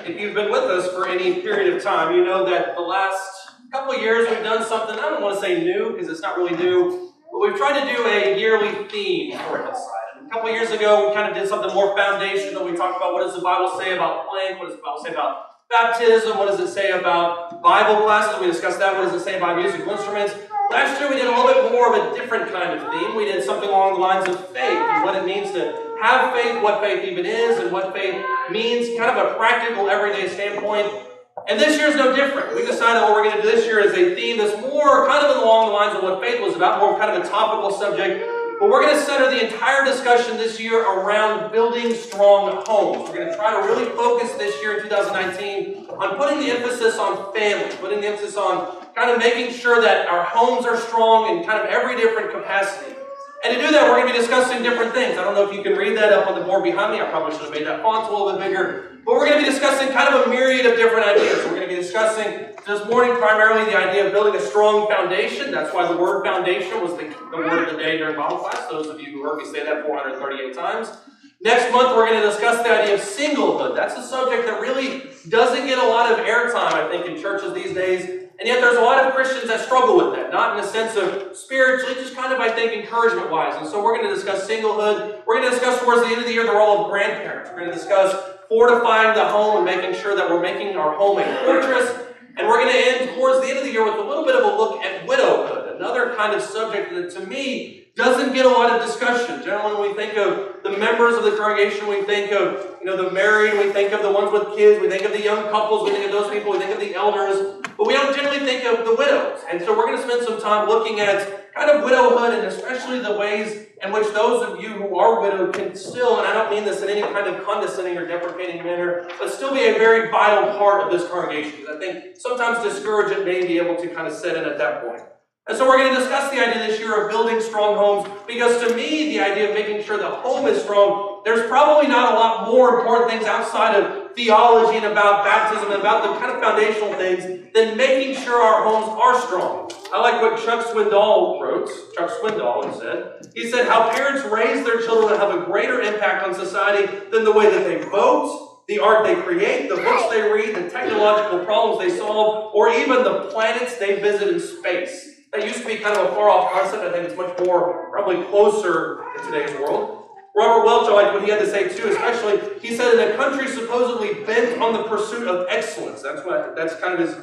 If you've been with us for any period of time, you know that the last couple of years we've done something, I don't want to say new because it's not really new, but we've tried to do a yearly theme for Hillside. A couple of years ago, we kind of did something more foundational. We talked about what does the Bible say about playing, what does the Bible say about baptism, what does it say about Bible classes, we discussed that, what does it say about musical instruments. Last year we did a little bit more of a different kind of theme. We did something along the lines of faith and what it means to have faith, what faith even is, and what faith means, kind of a practical, everyday standpoint. And this year is no different. We decided what we're going to do this year is a theme that's more kind of along the lines of what faith was about, more kind of a topical subject. But we're going to center the entire discussion this year around building strong homes. We're going to try to really focus this year in 2019 on putting the emphasis on family, putting the emphasis on kind of making sure that our homes are strong in kind of every different capacity. And to do that, we're going to be discussing different things. I don't know if you can read that up on the board behind me. I probably should have made that font a little bit bigger. But we're going to be discussing kind of a myriad of different ideas. We're going to be discussing this morning primarily the idea of building a strong foundation. That's why the word foundation was the word of the day during Bible class. Those of you who heard me say that 438 times. Next month, we're going to discuss the idea of singlehood. That's a subject that really doesn't get a lot of airtime, I think, in churches these days. And yet there's a lot of Christians that struggle with that, not in the sense of spiritually, just kind of, I think, encouragement-wise. And so we're going to discuss singlehood. We're going to discuss towards the end of the year the role of grandparents. We're going to discuss fortifying the home and making sure that we're making our home a fortress. And we're going to end towards the end of the year with a little bit of a look at widowhood, another kind of subject that, to me, doesn't get a lot of discussion. Generally, when we think of the members of the congregation, we think of the married, we think of the ones with kids, we think of the young couples, we think of those people, we think of the elders, but we don't generally think of the widows. And so we're going to spend some time looking at kind of widowhood and especially the ways in which those of you who are widowed can still, and I don't mean this in any kind of condescending or deprecating manner, but still be a very vital part of this congregation. Because I think sometimes discouragement may be able to kind of set in at that point. And so we're going to discuss the idea this year of building strong homes, because to me, the idea of making sure the home is strong, there's probably not a lot more important things outside of theology and about baptism and about the kind of foundational things than making sure our homes are strong. I like what Chuck Swindoll wrote. Chuck Swindoll said. He said, how parents raise their children will have a greater impact on society than the way that they vote, the art they create, the books they read, the technological problems they solve, or even the planets they visit in space. That used to be kind of a far-off concept. I think it's much more, probably closer in today's world. Robert Welch, I like what he had to say too, especially, he said, in a country supposedly bent on the pursuit of excellence, that's kind of his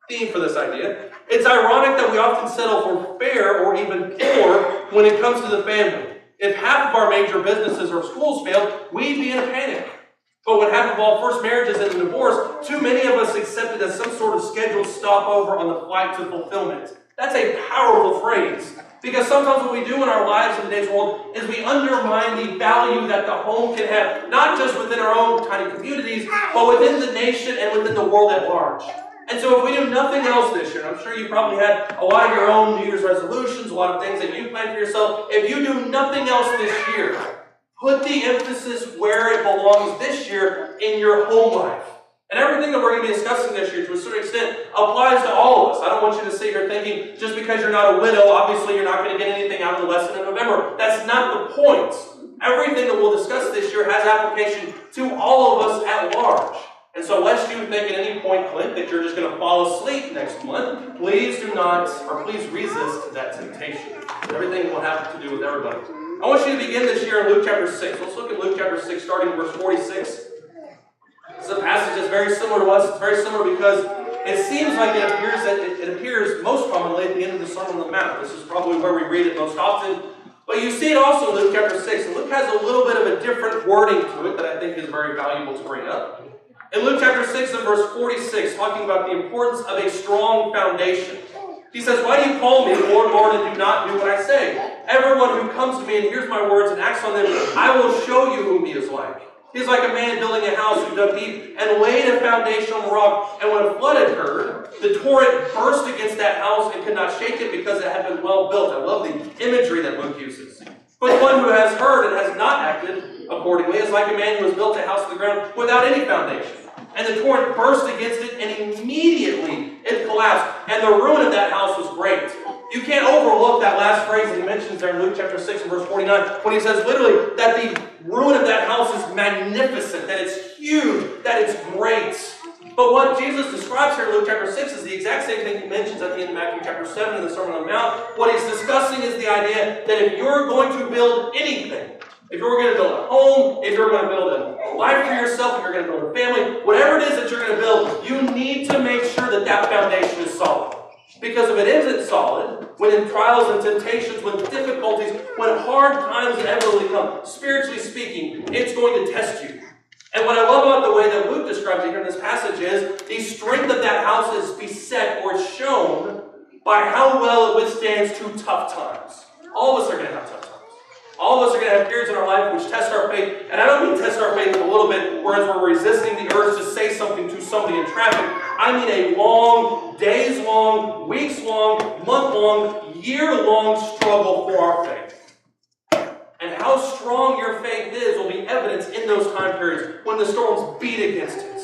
theme for this idea, it's ironic that we often settle for fair or even poor when it comes to the family. If half of our major businesses or schools failed, we'd be in a panic. But when half of all first marriages end in divorce, too many of us accept it as some sort of scheduled stopover on the flight to fulfillment. That's a powerful phrase, because sometimes what we do in our lives in today's world is we undermine the value that the home can have, not just within our own tiny communities, but within the nation and within the world at large. And so if we do nothing else this year, I'm sure you probably had a lot of your own New Year's resolutions, a lot of things that you plan for yourself. If you do nothing else this year, put the emphasis where it belongs this year in your home life. And everything that we're going to be discussing this year, to a certain extent, applies to all of us. I don't want you to sit here thinking, just because you're not a widow, obviously you're not going to get anything out of the lesson in November. That's not the point. Everything that we'll discuss this year has application to all of us at large. And so lest you think at any point, Clint, that you're just going to fall asleep next month, please do not, or please resist that temptation. Everything will have to do with everybody. I want you to begin this year in Luke chapter 6. Let's look at Luke chapter 6, starting in verse 46. This is a passage that's very similar to us. It's very similar because it seems like it appears most commonly at the end of the Sermon on the Mount. This is probably where we read it most often. But you see it also in Luke chapter 6. And Luke has a little bit of a different wording to it that I think is very valuable to bring up. In Luke chapter 6 and verse 46, talking about the importance of a strong foundation. He says, why do you call me Lord, Lord, and do not do what I say? Everyone who comes to me and hears my words and acts on them, I will show you whom he is like. He's like a man building a house who dug deep and laid a foundation on the rock. And when a flood occurred, the torrent burst against that house and could not shake it because it had been well built. I love the imagery that Luke uses. But the one who has heard and has not acted accordingly is like a man who has built a house on the ground without any foundation. And the torrent burst against it, and immediately it collapsed. And the ruin of that house was great. You can't overlook that last phrase that he mentions there in Luke chapter 6 and verse 49, when he says literally that the ruin of that house is magnificent, that it's huge, that it's great. But what Jesus describes here in Luke chapter 6 is the exact same thing he mentions at the end of Matthew chapter 7 in the Sermon on the Mount. What he's discussing is the idea that if you're going to build anything, if you're going to build a home, if you're going to build a life for yourself, if you're going to build a family, whatever it is that you're going to build, you need to make sure that that foundation is solid. Because if it isn't solid, when in trials and temptations, when difficulties, when hard times inevitably come, spiritually speaking, it's going to test you. And what I love about the way that Luke describes it here in this passage is the strength of that house is beset or shown by how well it withstands to tough times. All of us are going to have tough times. All of us are going to have periods in our life which test our faith. And I don't mean test our faith a little bit, whereas we're resisting the urge to say something to somebody in traffic. I mean a long, days-long, weeks-long, month-long, year-long struggle for our faith. And how strong your faith is will be evidenced in those time periods when the storms beat against it,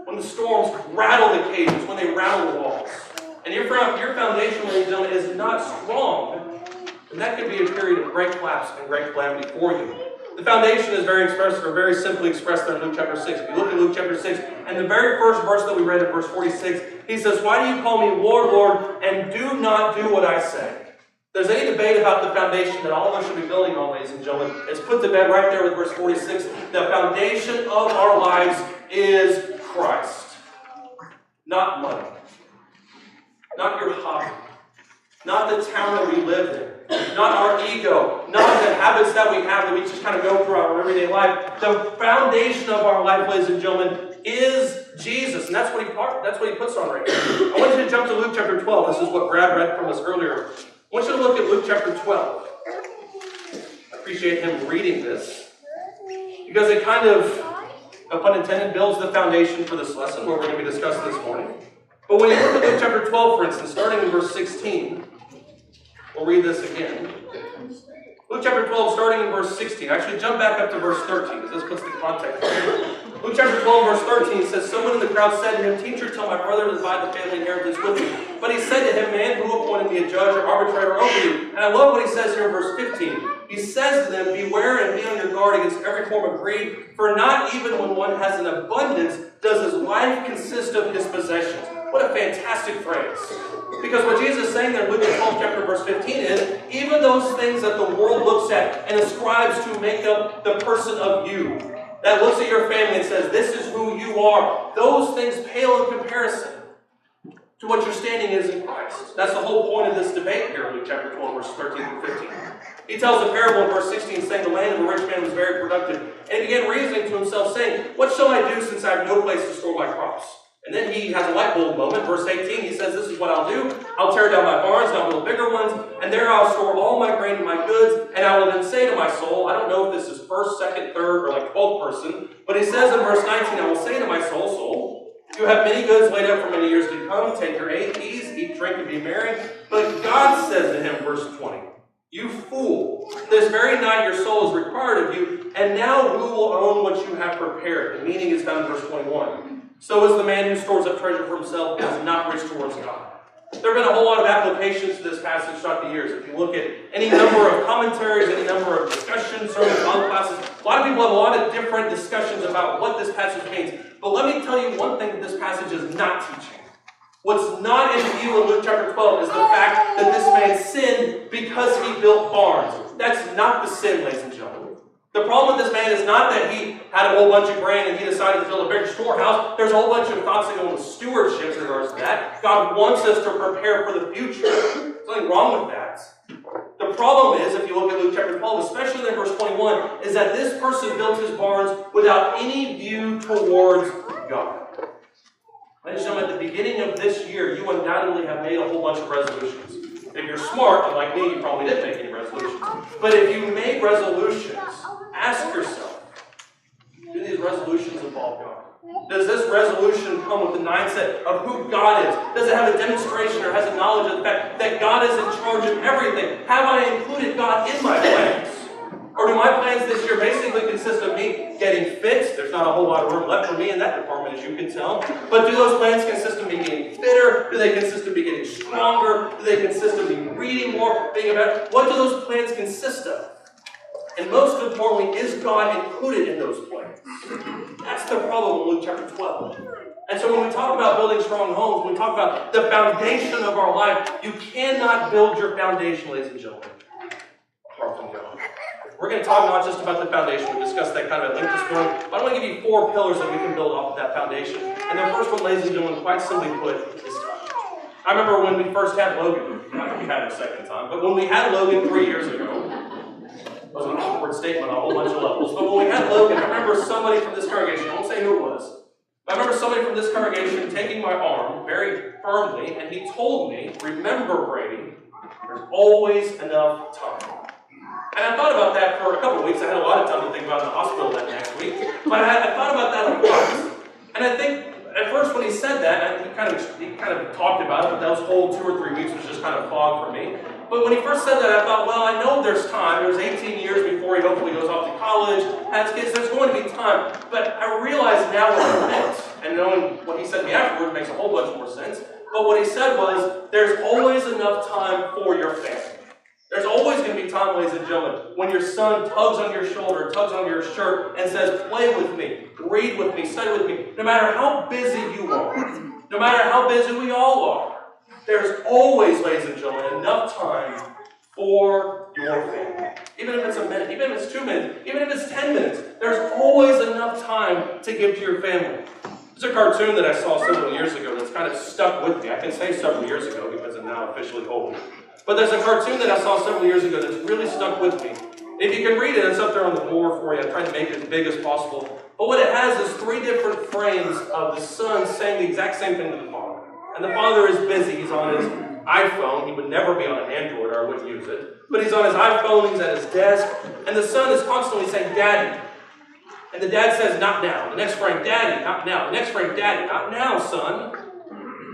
when the storms rattle the cages, when they rattle the walls. And your foundation, ladies and gentlemen, is not strong, and that could be a period of great collapse and great calamity for you. The foundation is very simply expressed there in Luke chapter 6. If you look at Luke chapter 6, and the very first verse that we read in verse 46, he says, "Why do you call me Lord, Lord, and do not do what I say?" There's any debate about the foundation that all of us should be building on, ladies and gentlemen. It's put to bed right there with verse 46. The foundation of our lives is Christ. Not money. Not your hobby. Not the town that we live in. Not our ego. Not the habits that we have that we just kind of go through our everyday life. The foundation of our life, ladies and gentlemen, is Jesus. And that's what he puts on right here. I want you to jump to Luke chapter 12. This is what Brad read from us earlier. I want you to look at Luke chapter 12. I appreciate him reading this because it kind of, no pun intended, builds the foundation for this lesson, what we're going to be discussing this morning. But when you look at Luke chapter 12, for instance, starting in verse 16, we'll read this again. Luke chapter 12, starting in verse 16. Actually, jump back up to verse 13, because this puts the context. Luke chapter 12, verse 13 says, "Someone in the crowd said to him, 'Teacher, tell my brother to divide the family inheritance with me.' But he said to him, 'Man, who appointed me a judge or arbitrator over you?'" And I love what he says here in verse 15. He says to them, "Beware and be on your guard against every form of greed, for not even when one has an abundance does his life consist of his possessions." What a fantastic phrase. Because what Jesus is saying there in Luke 12 chapter verse 15 is, even those things that the world looks at and ascribes to make up the person of you, that looks at your family and says, this is who you are, those things pale in comparison to what your standing is in Christ. That's the whole point of this debate here in Luke chapter 12, verses 13 through 15. He tells a parable in verse 16 saying, "The land of a rich man was very productive, and he began reasoning to himself, saying, 'What shall I do since I have no place to store my crops?' And then he has a light bulb moment. Verse 18, he says, 'This is what I'll do. I'll tear down my barns, and I'll build bigger ones, and there I'll store all my grain and my goods, and I will then say to my soul,'" I don't know if this is first, second, third, or like 12th person, but he says in verse 19, "I will say to my soul, soul, you have many goods laid up for many years to come. Take your ease, eat, drink, and be merry.' But God says to him," verse 20, "You fool, this very night your soul is required of you, and now who will own what you have prepared?" The meaning is found in verse 21. "So is the man who stores up treasure for himself and is not rich towards God." There have been a whole lot of applications to this passage throughout the years. If you look at any number of commentaries, any number of discussions, sermons, classes, a lot of people have a lot of different discussions about what this passage means. But let me tell you one thing that this passage is not teaching. What's not in view in Luke chapter 12 is the fact that this man sinned because he built barns. That's not the sin, ladies and gentlemen. The problem with this man is not that he had a whole bunch of grain and he decided to build a bigger storehouse. There's a whole bunch of thoughts that go into stewardship in regards to that. God wants us to prepare for the future. There's nothing wrong with that. The problem is, if you look at Luke chapter 12, especially in verse 21, is that this person built his barns without any view towards God. Ladies and gentlemen, at the beginning of this year, you undoubtedly have made a whole bunch of resolutions. If you're smart, unlike me, you probably didn't make any resolutions. But if you made resolutions, ask yourself, do these resolutions involve God? Does this resolution come with the mindset of who God is? Does it have a demonstration or has a knowledge of the fact that God is in charge of everything? Have I included God in my plans? Or do my plans this year basically consist of me getting fit? There's not a whole lot of room left for me in that department, as you can tell. But do those plans consist of me getting fitter? Do they consist of me getting stronger? Do they consist of me reading more, being better? What do those plans consist of? And most importantly, is God included in those plans? That's the problem in Luke chapter 12. And so when we talk about building strong homes, when we talk about the foundation of our life, you cannot build your foundation, ladies and gentlemen, apart from God. We're going to talk not just about the foundation. We discussed that kind of at length this morning. But I want to give you 4 pillars that we can build off of that foundation. And the first one, ladies and gentlemen, quite simply put, is touch. I remember when we first had Logan. I think we had it a second time. But when we had Logan 3 years ago, it was an awkward statement on a whole bunch of levels. But when we had Logan, I remember somebody from this congregation, I won't say who it was, I remember somebody from this congregation taking my arm very firmly, and he told me, remember, Brady, there's always enough time. And I thought about that for a couple of weeks. I had a lot of time to think about in the hospital that next week. But I thought about that a lot. And I think, at first when he said that, he kind of talked about it, but those whole 2 or 3 weeks was just kind of fog for me. But when he first said that, I thought, well, I know there's time. There's 18 years before he hopefully goes off to college, has kids. There's going to be time. But I realize now what he meant. And knowing what he said to me afterwards makes a whole bunch more sense. But what he said was, there's always enough time for your family. There's always going to be time, ladies and gentlemen, when your son tugs on your shoulder, tugs on your shirt, and says, play with me, read with me, study with me. No matter how busy you are, no matter how busy we all are, there's always, ladies and gentlemen, enough time for your family. Even if it's a minute, even if it's 2 minutes, even if it's 10 minutes, there's always enough time to give to your family. There's a cartoon that I saw several years ago that's kind of stuck with me. I can say several years ago because I'm now officially old. But there's a cartoon that I saw several years ago that's really stuck with me. If you can read it, it's up there on the board for you. I tried to make it as big as possible. But what it has is 3 different frames of the son saying the exact same thing to the father. And the father is busy. He's on his iPhone. He would never be on an Android or I wouldn't use it. But he's on his iPhone. He's at his desk. And the son is constantly saying, Daddy. And the dad says, not now. The next frame, Daddy, not now. The next frame, Daddy, not now, son.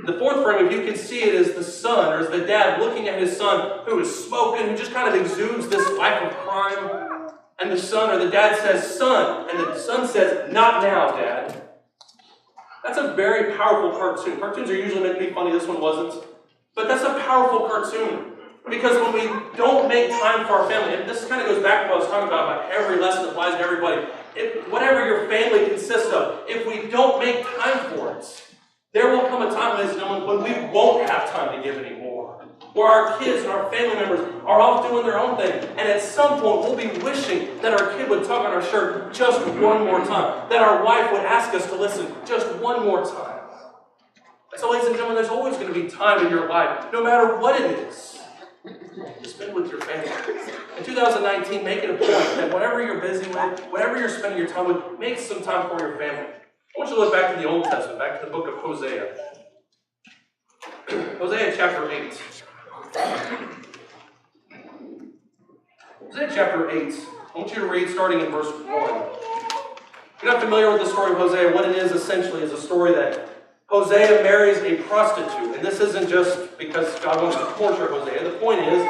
The 4th frame, if you can see it, is the son, or is the dad looking at his son who is smoking, who just kind of exudes this life of crime. And the son, or the dad says, son. And the son says, not now, Dad. That's a very powerful cartoon. Cartoons are usually meant to be funny. This one wasn't. But that's a powerful cartoon. Because when we don't make time for our family, and this kind of goes back to what I was talking about every lesson applies to everybody. Whatever your family consists of, if we don't make time for it, there will come a time, ladies and gentlemen, when we won't have time to give anymore. Where our kids and our family members are off doing their own thing. And at some point, we'll be wishing that our kid would tug on our shirt just one more time. That our wife would ask us to listen just one more time. So, ladies and gentlemen, there's always going to be time in your life, no matter what it is, to spend with your family. In 2019, make it a point that whatever you're busy with, whatever you're spending your time with, make some time for your family. I want you to look back to the Old Testament, back to the book of Hosea. Hosea chapter 8. Hosea chapter 8. I want you to read starting in verse 1. If you're not familiar with the story of Hosea, what it is essentially is a story that Hosea marries a prostitute. And this isn't just because God wants to torture Hosea. The point is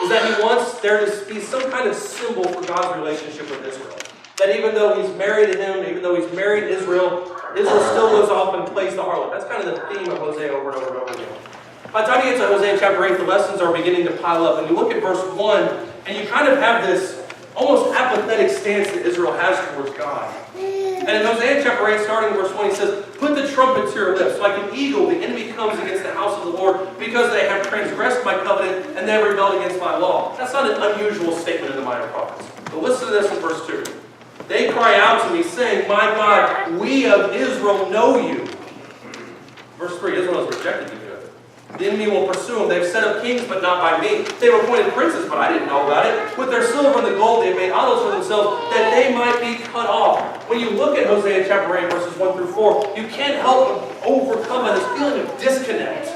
that he wants there to be some kind of symbol for God's relationship with Israel. That even though he's married to him, even though he's married Israel, Israel still goes off and plays the harlot. That's kind of the theme of Hosea over and over and over again. By the time you get to Hosea chapter 8, the lessons are beginning to pile up. And you look at verse 1, and you kind of have this almost apathetic stance that Israel has towards God. And in Hosea chapter 8, starting in verse 1, he says, put the trumpet to your lips. Like an eagle, the enemy comes against the house of the Lord because they have transgressed my covenant and they have rebelled against my law. That's not an unusual statement in the minor prophets. But listen to this in verse 2. They cry out to me, saying, my God, we of Israel know you. Verse 3, Israel has rejected you. The enemy will pursue them. They've set up kings, but not by me. They've appointed princes, but I didn't know about it. With their silver and the gold, they've made idols for themselves, that they might be cut off. When you look at Hosea chapter 8, verses 1 through 4, you can't help but overcome by this feeling of disconnect.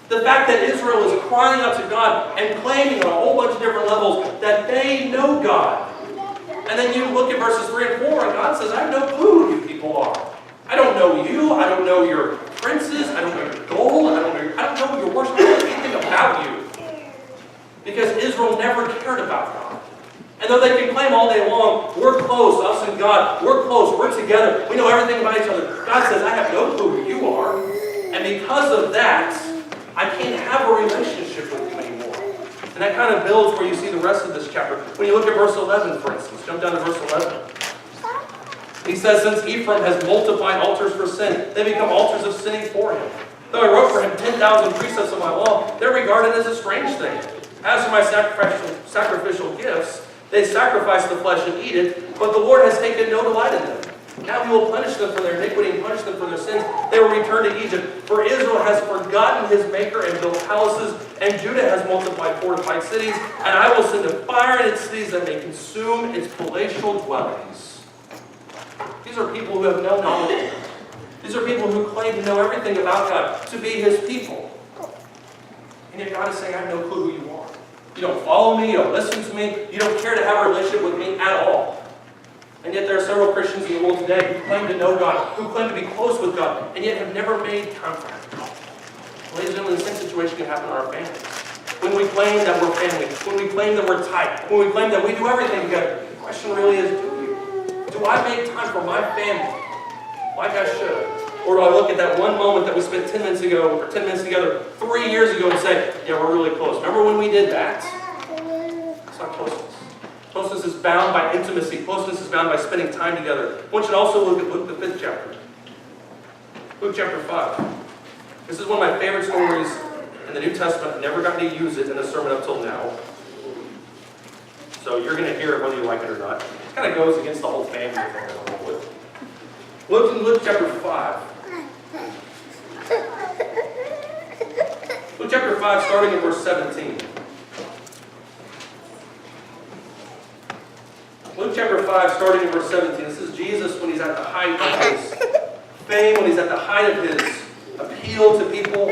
The fact that Israel is crying out to God and claiming on a whole bunch of different levels that they know God. And then you look at verses 3 and 4, and God says, I have no clue who you people are. I don't know you. I don't know your princes. I don't know your gold. I don't know your worship. I don't know anything about you. Because Israel never cared about God. And though they can claim all day long, we're close, us and God, we're close, we're together, we know everything about each other. God says, I have no clue who you are. And because of that, I can't have a relationship with you anymore. And that kind of builds where you see the rest of this chapter. When you look at verse 11, for instance, jump down to verse 11. He says, since Ephraim has multiplied altars for sin, they become altars of sinning for him. Though I wrote for him 10,000 precepts of my law, they're regarded as a strange thing. As for my sacrificial gifts, they sacrifice the flesh and eat it, but the Lord has taken no delight in them. Now he will punish them for their iniquity and punish them for their sins. They will return to Egypt. For Israel has forgotten his maker and built palaces, and Judah has multiplied fortified cities, and I will send a fire in its cities that may consume its palatial dwellings. These are people who have no knowledge of him. These are people who claim to know everything about God, to be his people. And yet God is saying, I have no clue who you are. You don't follow me, you don't listen to me, you don't care to have a relationship with me at all. And yet there are several Christians in the world today who claim to know God, who claim to be close with God, and yet have never made time for him. Ladies and gentlemen, the same situation can happen in our families. When we claim that we're family, when we claim that we're tight, when we claim that we do everything together, the question really is, do you? Do I make time for my family like I should? Or do I look at that one moment that we spent 10 minutes ago, or 10 minutes together 3 years ago and say, yeah, we're really close. Remember when we did that? It's not closeness. Closeness is bound by intimacy. Closeness is bound by spending time together. One should also look at Luke, the 5th chapter. Luke chapter 5. This is one of my favorite stories in the New Testament. I've never gotten to use it in a sermon up till now. So you're going to hear it whether you like it or not. It kind of goes against the whole family thing. Look in Luke chapter 5. Luke chapter 5, starting in verse 17. Luke chapter 5, starting in verse 17. This is Jesus when he's at the height of his fame, when he's at the height of his appeal to people.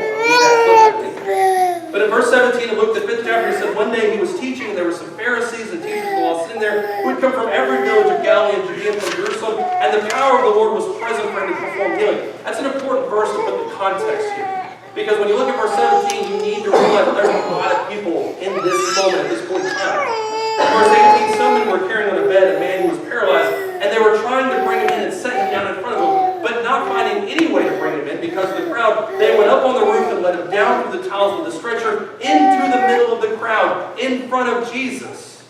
But in verse 17 of Luke, the 5th chapter, he said, one day he was teaching, and there were some Pharisees and teachers of the law sitting there who had come from every village of Galilee and Judea and from Jerusalem, and the power of the Lord was present for him to perform healing. That's an important verse to put the context here. Because when you look at verse 17, you need to realize that there's a lot of people in this moment, at this point in time. In verse 18, some men were carrying on a bed a man who was paralyzed, and they were trying to bring him in and set him down in front of them, but not finding any way to bring him in because of the crowd. They went up on the roof and let him down through the tiles with the stretcher into the middle of the crowd, in front of Jesus.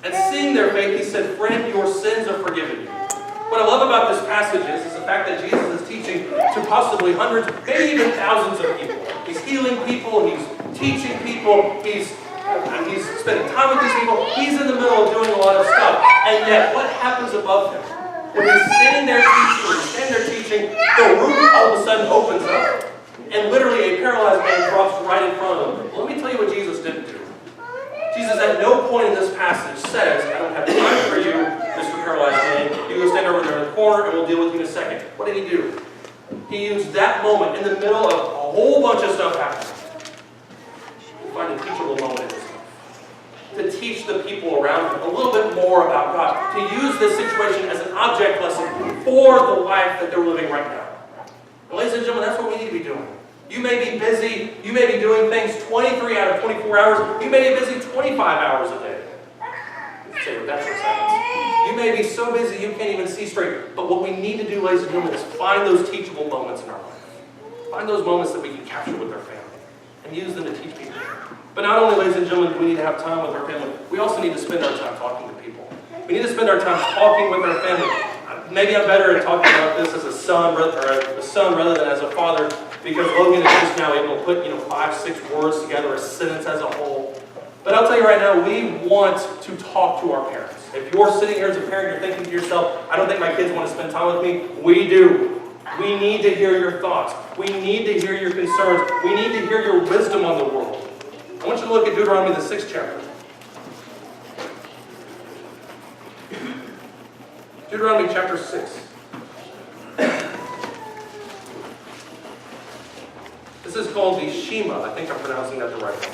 And seeing their faith, he said, friend, your sins are forgiven you. What I love about this passage is the fact that Jesus is teaching to possibly hundreds, maybe even thousands of people. He's healing people, he's teaching people, he's spending time with these people. He's in the middle of doing a lot of stuff. And yet, what happens above him? When he's standing there teaching, the roof all of a sudden opens up. And literally a paralyzed man drops right in front of him. Let me tell you what Jesus didn't do. Jesus at no point in this passage says, I don't have time for you, Mr. Paralyzed man. You go stand over there in the corner and we'll deal with you in a second. What did he do? He used that moment in the middle of a whole bunch of stuff happening to find a teachable moment in his life. To teach the people around him a little bit more about God. To use this situation as an object lesson for the life that they're living right now. And ladies and gentlemen, that's what we need to be doing. You may be busy, you may be doing things 23 out of 24 hours, you may be busy 25 hours a day. Let's say that for a second. You may be so busy you can't even see straight. But what we need to do, ladies and gentlemen, is find those teachable moments in our life. Find those moments that we can capture with our family and use them to teach people. But not only, ladies and gentlemen, do we need to have time with our family, we also need to spend our time talking to people. We need to spend our time talking with our family. Maybe I'm better at talking about this as a son rather than as a father, because Logan is just now able to put 5, 6 words together, a sentence as a whole. But I'll tell you right now, we want to talk to our parents. If you're sitting here as a parent, you're thinking to yourself, I don't think my kids want to spend time with me. We do. We need to hear your thoughts. We need to hear your concerns. We need to hear your wisdom on the world. I want you to look at Deuteronomy, the 6th chapter. Deuteronomy chapter 6. This is called the Shema. I think I'm pronouncing that the right way.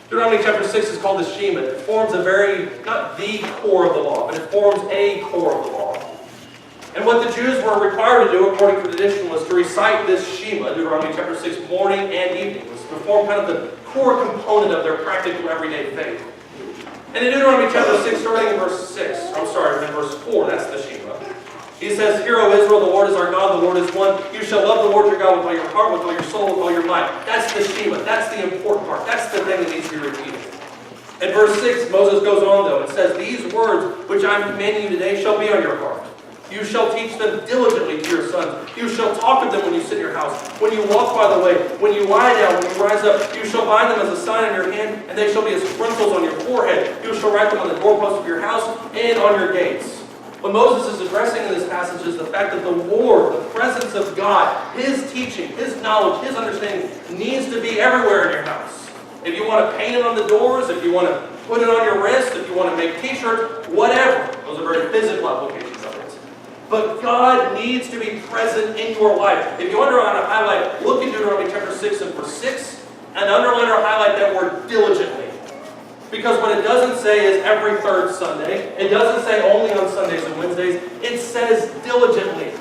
Deuteronomy chapter 6 is called the Shema. It forms not the core of the law, but it forms a core of the law. And what the Jews were required to do, according to tradition, was to recite this Shema, Deuteronomy chapter 6, morning and evening. It was to form kind of the core component of their practical everyday faith. And in Deuteronomy chapter 6, starting in verse 4, that's the Shema. He says, "Hear, O Israel, the Lord is our God, the Lord is one. You shall love the Lord your God with all your heart, with all your soul, with all your might." That's the Shema. That's the important part. That's the thing that needs to be repeated. In verse 6, Moses goes on though and says, "These words which I am commanding you today shall be on your heart. You shall teach them diligently to your sons. You shall talk of them when you sit in your house, when you walk by the way, when you lie down, when you rise up. You shall bind them as a sign on your hand, and they shall be as sprinkles on your forehead. You shall write them on the doorposts of your house and on your gates." What Moses is addressing in this passage is the fact that the Lord, the presence of God, His teaching, His knowledge, His understanding needs to be everywhere in your house. If you want to paint it on the doors, if you want to put it on your wrist, if you want to make t-shirts, whatever. Those are very physical applications of it. But God needs to be present in your life. If you underline or highlight, look in Deuteronomy chapter 6 and verse 6, and underline or highlight that word diligently. Because what it doesn't say is every third Sunday. It doesn't say only on Sundays and Wednesdays. It says diligently.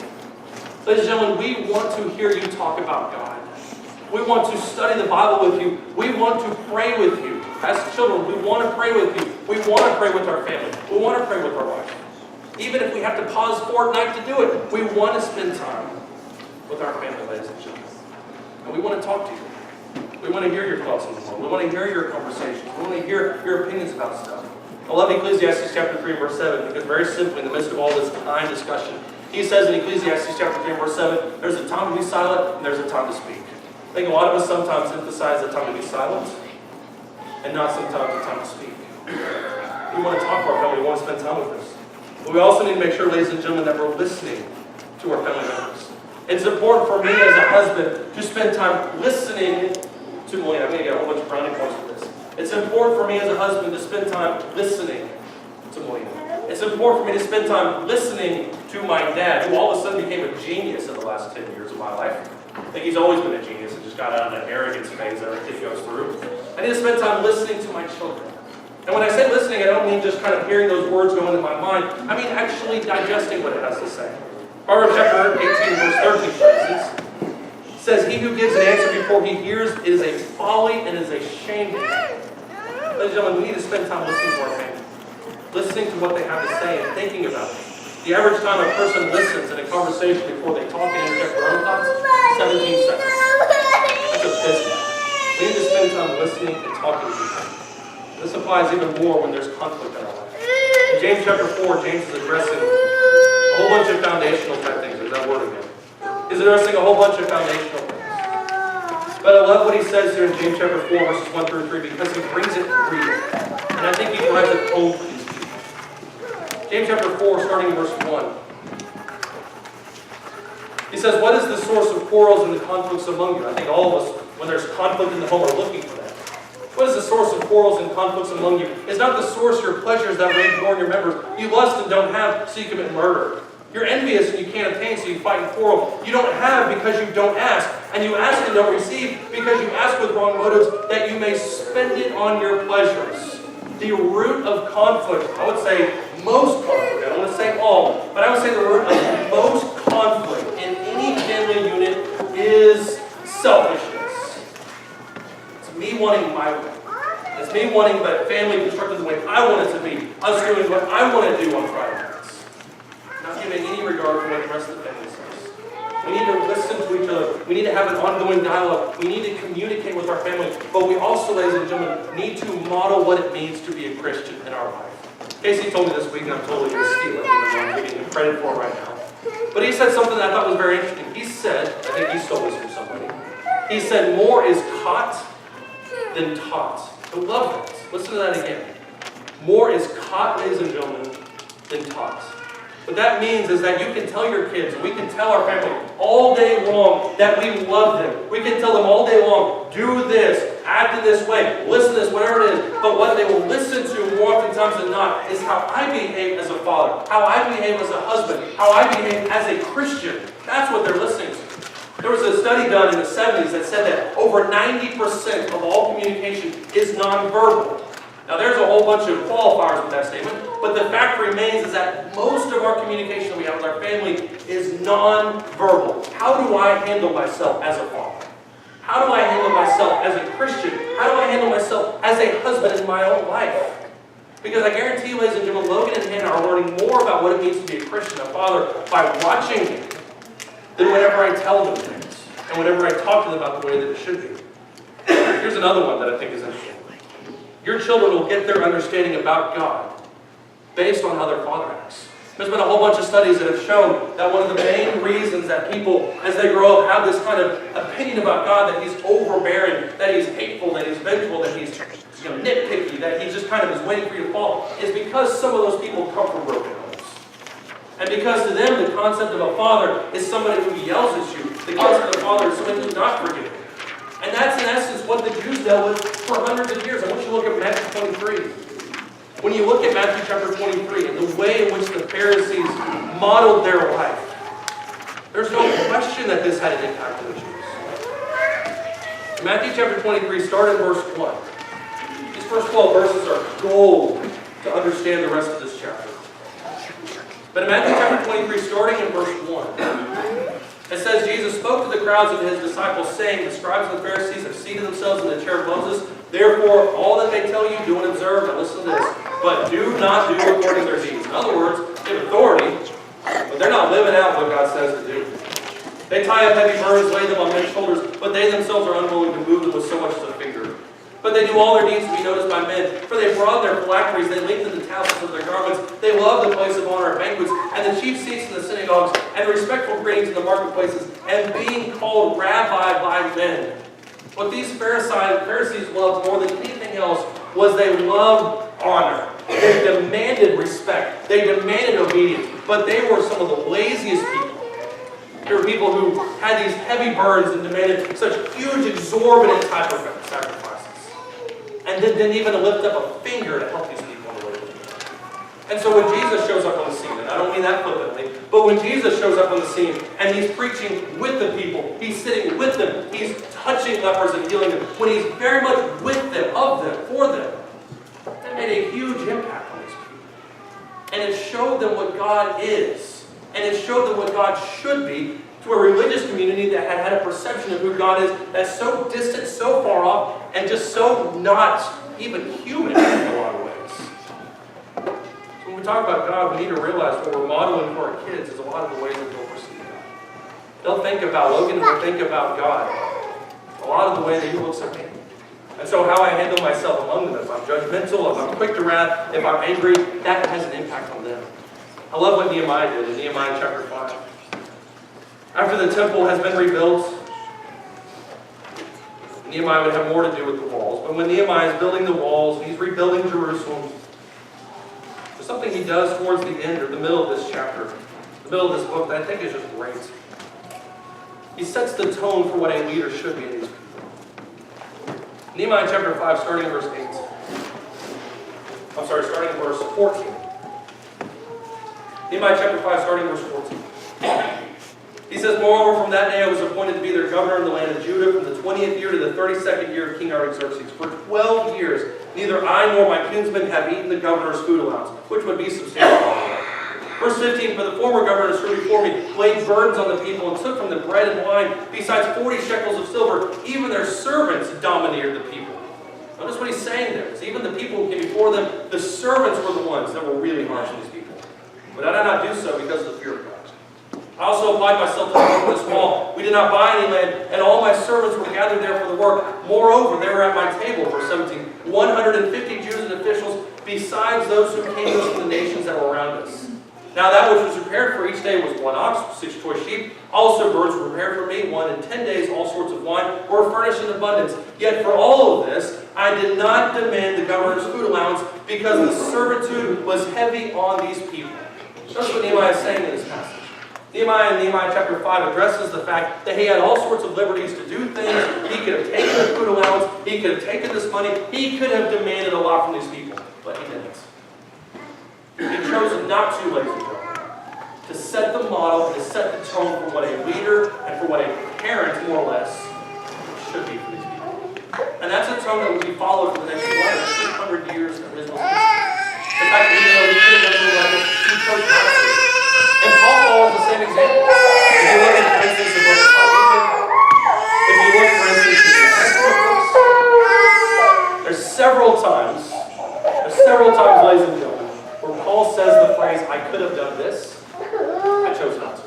Ladies and gentlemen, we want to hear you talk about God. We want to study the Bible with you. We want to pray with you. As children, we want to pray with you. We want to pray with our family. We want to pray with our wife. Even if we have to pause fortnight to do it, we want to spend time with our family, ladies and gentlemen. And we want to talk to you. We want to hear your thoughts on the world. We want to hear your conversations. We want to hear your opinions about stuff. I love Ecclesiastes chapter 3 verse 7 because very simply in the midst of all this kind discussion, he says in Ecclesiastes chapter 3 verse 7, there's a time to be silent and there's a time to speak. I think a lot of us sometimes emphasize the time to be silent and not sometimes the time to speak. We want to talk to our family. We want to spend time with us. But we also need to make sure, ladies and gentlemen, that we're listening to our family members. It's important for me as a husband to spend time listening to Melina. I'm going to get a whole bunch of brownie points for this. It's important for me as a husband to spend time listening to Melina. It's important for me to spend time listening to my dad, who all of a sudden became a genius in the last 10 years of my life. I think he's always been a genius and just got out of that arrogance phase that everything goes through. I need to spend time listening to my children. And when I say listening, I don't mean just kind of hearing those words go into my mind. I mean actually digesting what it has to say. Proverbs chapter 18, verse 13, for instance, says, "He who gives an answer before he hears is a folly and is a shame to him." Ladies and gentlemen, we need to spend time listening to our family, listening to what they have to say and thinking about it. The average time a person listens in a conversation before they talk and interject their own thoughts, 17 seconds. That's a business. We need to spend time listening and talking to people. This applies even more when there's conflict in our life. In James chapter 4, James is addressing a whole bunch of foundational type things. There's that word again. He's addressing a whole bunch of foundational things. But I love what he says here in James chapter 4, verses 1 through 3, because he brings it real. And I think he drives it home for these people. James chapter 4, starting in verse 1. He says, "What is the source of quarrels and the conflicts among you?" I think all of us, when there's conflict in the home, are looking for that. What is the source of quarrels and conflicts among you? Is not the source your pleasures that rage more in your members? You lust and don't have, so you commit murder. You're envious and you can't obtain, so you fight and quarrel. You don't have because you don't ask. And you ask and don't receive because you ask with wrong motives, that you may spend it on your pleasures. The root of conflict, I would say most conflict, I don't want to say all, but I would say the root of most conflict in any family unit is selfishness. It's me wanting my way. It's me wanting the family constructed the way I want it to be. Us doing what I want to do on Friday nights. Not giving any regard for what the rest of the family says. We need to listen to each other. We need to have an ongoing dialogue. We need to communicate with our family. But we also, ladies and gentlemen, need to model what it means to be a Christian in our life. Casey told me this week, and I'm totally going to steal it, even though I'm giving him credit for it right now. But he said something that I thought was very interesting. He said, I think he stole this from somebody. He said, more is caught than taught. I love that. Listen to that again. More is caught, ladies and gentlemen, than taught. What that means is that you can tell your kids, we can tell our family all day long that we love them. We can tell them all day long, do this, act in this way, listen to this, whatever it is. But what they will listen to more oftentimes than not is how I behave as a father, how I behave as a husband, how I behave as a Christian. That's what they're listening to. There was a study done in the 70s that said that over 90% of all communication is nonverbal. Now there's a whole bunch of qualifiers with that statement, but the fact remains is that most of our communication we have with our family is non-verbal. How do I handle myself as a father? How do I handle myself as a Christian? How do I handle myself as a husband in my own life? Because I guarantee you, ladies and gentlemen, Logan and Hannah are learning more about what it means to be a Christian, a father, by watching me than whenever I tell them things and whenever I talk to them about the way that it should be. Here's another one that I think is interesting. Your children will get their understanding about God based on how their father acts. There's been a whole bunch of studies that have shown that one of the main reasons that people, as they grow up, have this kind of opinion about God, that He's overbearing, that He's hateful, that He's vengeful, that He's nitpicky, that He just kind of is waiting for you to fall, is because some of those people come from broken homes. And because to them, the concept of a father is somebody who yells at you. The concept of a father is somebody who's not forgiving. And that's in essence what the Jews dealt with for hundreds of years. I want you to look at Matthew 23. When you look at Matthew chapter 23 and the way in which the Pharisees modeled their life, there's no question that this had an impact on the Jews. Matthew chapter 23, start in verse 1. These first 12 verses are gold to understand the rest of this chapter. But in Matthew chapter 23, starting in verse 1, it says, Jesus spoke to the crowds of His disciples, saying, the scribes and the Pharisees have seated themselves in the chair of Moses. Therefore, all that they tell you, do and observe. Now listen to this. But do not do according to their deeds. In other words, they have authority, but they're not living out what God says to do. They tie up heavy burdens, lay them on men's shoulders, but they themselves are unwilling to move them with so much as a finger. But they do all their deeds to be noticed by men. For they broaden their phylacteries, they lengthen the tassels of their garments. They love the place of honor at banquets, and the chief seats in the synagogues, and the respectful greetings in the marketplaces, and being called rabbi by men. What these Pharisees loved more than anything else was they loved honor. They demanded respect. They demanded obedience. But they were some of the laziest people. They were people who had these heavy burdens and demanded such huge, exorbitant type of sacrifices. And then didn't even lift up a finger to help these people on the way. And so when Jesus shows up on the scene, and I don't mean that flippantly, but when Jesus shows up on the scene and He's preaching with the people, He's sitting with them, He's touching lepers and healing them, when He's very much with them, of them, for them, that made a huge impact on these people. And it showed them what God is. And it showed them what God should be to a religious community that had had a perception of who God is that's so distant, so far off, and just so not even human in a lot of ways. So when we talk about God, we need to realize what we're modeling for our kids is a lot of the ways that they'll perceive God. They'll think about Logan and they'll think about God a lot of the way that He looks at me. And so how I handle myself among them, if I'm judgmental, if I'm quick to wrath, if I'm angry, that has an impact on them. I love what Nehemiah did in Nehemiah chapter 5. After the temple has been rebuilt, Nehemiah would have more to do with the walls. But when Nehemiah is building the walls and he's rebuilding Jerusalem, there's something he does towards the end or the middle of this chapter, the middle of this book, that I think is just great. He sets the tone for what a leader should be in these people. Nehemiah chapter 5, starting in verse 8. Starting in verse 14. Nehemiah chapter 5, starting in verse 14. He says, moreover, from that day I was appointed to be their governor in the land of Judah from the 20th year to the 32nd year of King Artaxerxes. For 12 years, neither I nor my kinsmen have eaten the governor's food allowance, which would be substantial. Verse 15, for the former governors who before me laid burdens on the people and took from them bread and wine, besides 40 shekels of silver. Even their servants domineered the people. Notice what he's saying there. It's even the people who came before them, the servants were the ones that were really harsh on these people. But I did not do so because of the fear of God. I also applied myself to the work of this wall. We did not buy any land, and all my servants were gathered there for the work. Moreover, they were at my table, verse 17, 150 Jews and officials, besides those who came from the nations that were around us. Now that which was prepared for each day was 1 ox, 6 choice sheep. Also birds were prepared for me, 1 in 10 days, all sorts of wine were furnished in abundance. Yet for all of this, I did not demand the governor's food allowance, because the servitude was heavy on these people. That's what Nehemiah is saying in this passage. Nehemiah in Nehemiah chapter 5 addresses the fact that he had all sorts of liberties to do things. He could have taken the food allowance. He could have taken this money. He could have demanded a lot from these people, but he didn't. He chose not to, ladies and gentlemen, to set the model and to set the tone for what a leader and for what a parent, more or less, should be for these people. And that's a tone that will be followed for the next 100 years of Israel's history. In fact, even though he could have done like this, he chose not to. And Paul follows the same example. If you look at, for instance, the book of Philemon, if you look, for instance, at the New Testament books, there's several times, ladies and gentlemen, where Paul says the phrase, I could have done this, I chose not to.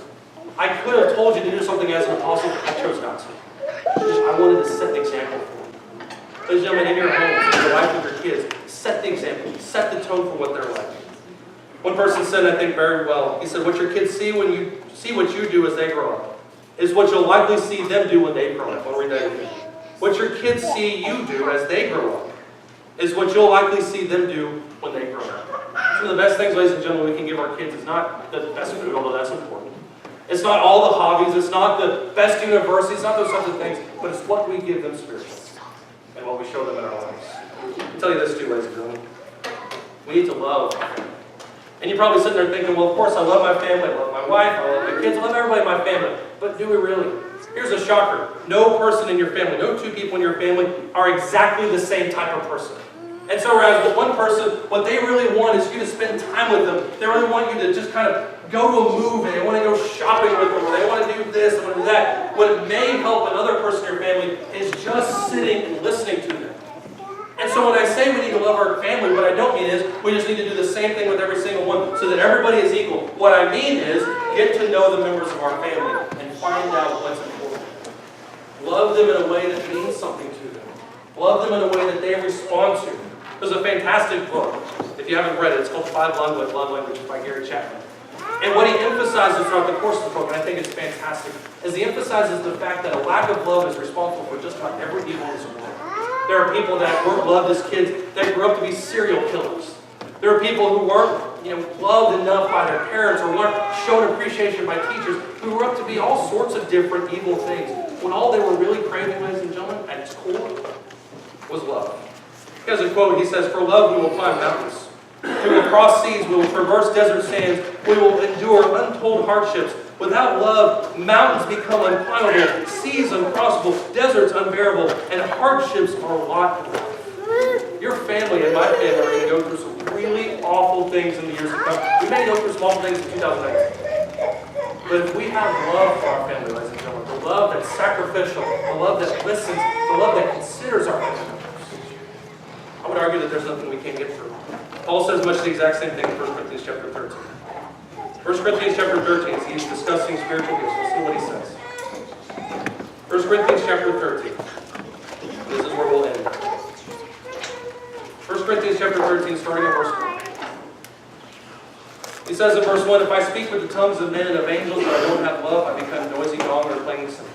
I could have told you to do something as an apostle, I chose not to. I wanted to set the example for you. Ladies and gentlemen, in your homes, in your life with your kids, set the example, set the tone for what they're like. One person said, I think very well, he said, what your kids see when you see what you do as they grow up is what you'll likely see them do when they grow up. I'll read that again. What your kids see you do as they grow up is what you'll likely see them do when they grow up. Some of the best things, ladies and gentlemen, we can give our kids is not the best food, although that's important. It's not all the hobbies, it's not the best university, it's not those sorts of things, but it's what we give them spiritually and what we show them in our lives. I'll tell you this too, ladies and gentlemen. We need to love our family. And you're probably sitting there thinking, well, of course I love my family, I love my wife, I love my kids, I love everybody in my family. But do we really? Here's a shocker. No person in your family, no two people in your family are exactly the same type of person. And so whereas with one person, what they really want is you to spend time with them. They really want you to just kind of go to a movie. They want to go shopping with them. Or they want to do this, they want to do that. What may help another person in your family is just sitting and listening to them. And so when I say we need to love our family, what I don't mean is we just need to do the same thing with every single one so that everybody is equal. What I mean is get to know the members of our family and find out what's important. Love them in a way that means something to them. Love them in a way that they respond to. There's a fantastic book, if you haven't read it, it's called 5 Love Languages by Gary Chapman. And what he emphasizes throughout the course of the book, and I think it's fantastic, is he emphasizes the fact that a lack of love is responsible for just about every evil in this world. There are people that weren't loved as kids that grew up to be serial killers. There are people who weren't loved enough by their parents or weren't shown appreciation by teachers who grew up to be all sorts of different evil things. When all they were really craving, ladies and gentlemen, at its core, was love. He has a quote, he says, for love we will climb mountains. We will cross seas, we will traverse desert sands, we will endure untold hardships. Without love, mountains become unclimbable, seas uncrossable, deserts unbearable, and hardships are a lot. Your family and my family are going to go through some really awful things in the years to come. We may go through small things in 2019. But if we have love for our family, ladies and gentlemen, the love that's sacrificial, the love that listens, the love that considers our family, I would argue that there's nothing we can't get through. Paul says much the exact same thing in 1 Corinthians chapter 13. 1 Corinthians chapter 13, he's discussing spiritual gifts. Listen to what he says. 1 Corinthians chapter 13. This is where we'll end. 1 Corinthians chapter 13, starting at verse 1. He says in verse 1, if I speak with the tongues of men and of angels, but I don't have love, I become a noisy gong or a clanging cymbal.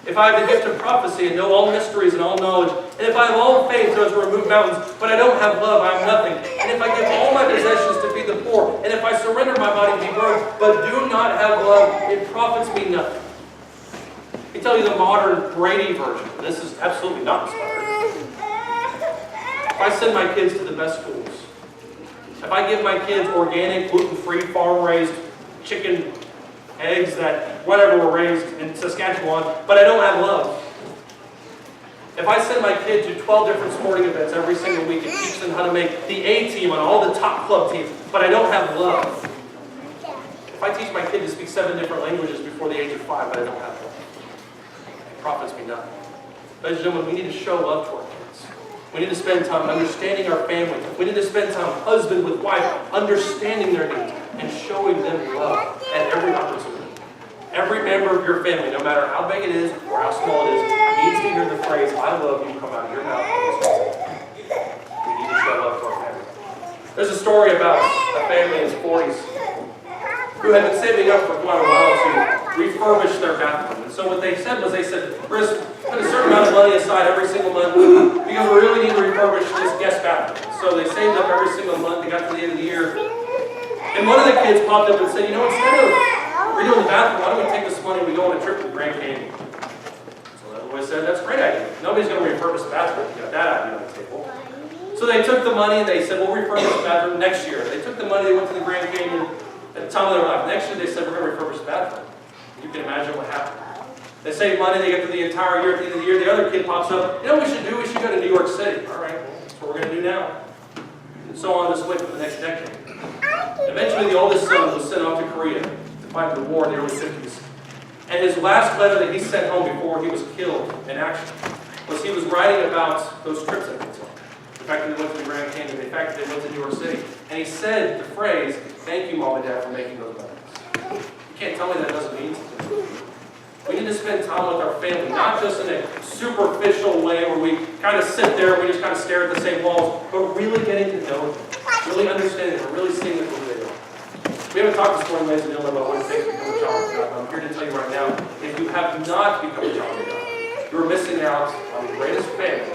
If I have the gift of prophecy and know all mysteries and all knowledge, and if I have all faith so as to remove mountains, but I don't have love, I am nothing. And if I give all my possessions to feed the poor, and if I surrender my body to be burned, but do not have love, it profits me nothing. Let me tell you the modern Brady version. This is absolutely not inspired. If I send my kids to the best schools, if I give my kids organic, gluten-free, farm-raised chicken eggs that whatever were raised in Saskatchewan, but I don't have love. If I send my kid to 12 different sporting events every single week and teach them how to make the A team on all the top club teams, but I don't have love. If I teach my kid to speak 7 different languages before the age of 5, but I don't have love, it profits me nothing. Ladies and gentlemen, we need to show love to our kids. We need to spend time understanding our family. We need to spend time husband with wife, understanding their needs and showing them love at every opportunity. Every member of your family, no matter how big it is or how small it is, needs to hear the phrase, I love you, come out of your mouth. We need to show love to our family. There's a story about a family in his 40s who had been saving up for quite a while to refurbish their bathroom. And so what they said was, we're going to put a certain amount of money aside every single month because we really need to refurbish this guest bathroom. So they saved up every single month. They got to the end of the year. And one of the kids popped up and said, instead of redoing the bathroom, why don't we take this money and we go on a trip to the Grand Canyon? So the other boy said, that's a great idea. Nobody's going to refurbish the bathroom. You got that idea on the table. So they took the money and they said, we'll refurbish the bathroom next year. They took the money, they went to the Grand Canyon at the time of their life. Next year they said, we're going to refurbish the bathroom. You can imagine what happened. They saved money, they get through the entire year. At the end of the year, the other kid pops up, what we should do? We should go to New York City. All right, that's what we're going to do now. And so on this way for the next decade. Eventually the oldest son was sent off to Korea to fight the war in the early 50s. And his last letter that he sent home before he was killed in action was he was writing about those trips that he took. The fact that they went to the Grand Canyon, the fact that they went to New York City. And he said the phrase, "Thank you, Mom and Dad, for making those memories." You can't tell me that doesn't mean something. We need to spend time with our family, not just in a superficial way where we kind of sit there and we just kind of stare at the same walls, but really getting to know them, really understanding them, really seeing them for who they are. We haven't talked this morning, ladies and gentlemen, about what it takes to become a child of God, but I'm here to tell you right now, if you have not become a child of God, you're missing out on the greatest family